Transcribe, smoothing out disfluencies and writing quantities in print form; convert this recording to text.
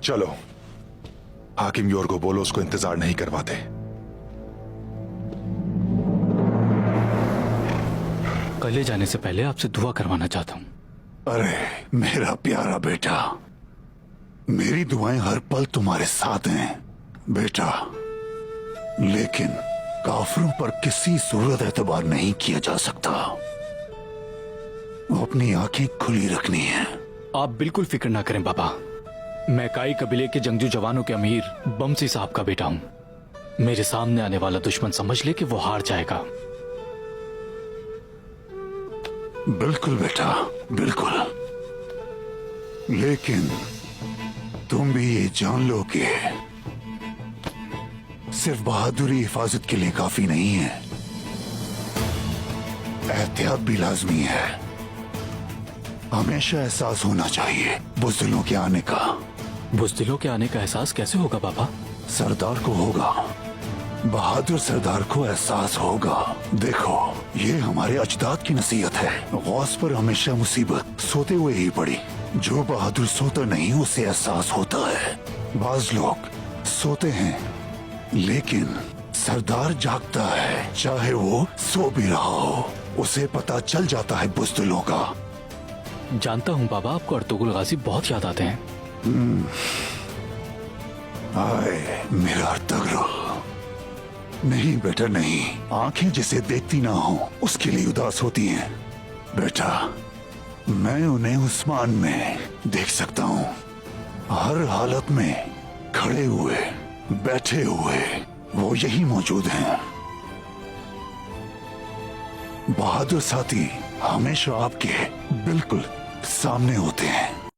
चलो, हाकिम योर को बोलो उसको इंतजार नहीं करवाते। कले जाने से पहले आपसे दुआ करवाना चाहता हूँ। अरे मेरा प्यारा बेटा, मेरी दुआएं हर पल तुम्हारे साथ हैं बेटा, लेकिन काफिरों पर किसी सूरत एतबार नहीं किया जा सकता। अपनी आंखें खुली रखनी है। आप बिल्कुल फिक्र ना करें बाबा, मैं काई कबीले के जंगजू जवानों के अमीर बमसी साहब का बेटा हूं। मेरे सामने आने वाला दुश्मन समझ ले कि वो हार जाएगा। बिल्कुल बेटा, बिल्कुल, लेकिन तुम भी ये जान लो कि सिर्फ बहादुरी हिफाजत के लिए काफी नहीं है, एहतियात भी लाजमी है। हमेशा एहसास होना चाहिए बुज़दिलों के आने का। बुज़दिलों के आने का एहसास कैसे होगा बाबा? सरदार को होगा, बहादुर सरदार को एहसास होगा। देखो, ये हमारे अजदाद की नसीहत है। गौस पर हमेशा मुसीबत सोते हुए ही पड़ी। जो बहादुर सोता नहीं उसे एहसास होता है। बाज लोग सोते हैं लेकिन सरदार जागता है, चाहे वो सो भी रहा हो, उसे पता चल जाता है बुज़दिलों का। जानता हूँ बाबा, आपको अर्तुगरुल गाजी बहुत याद आते हैं। आए मेरा अर्तुगरुल। नहीं बेटा नहीं, आंखें जिसे देखती ना हो उसके लिए उदास होती हैं। बेटा, मैं उन्हें उस्मान में देख सकता हूँ, हर हालत में खड़े हुए, बैठे हुए, वो यही मौजूद हैं। बहादुर साथी हमेशा आपके बिल्कुल सामने होते हैं।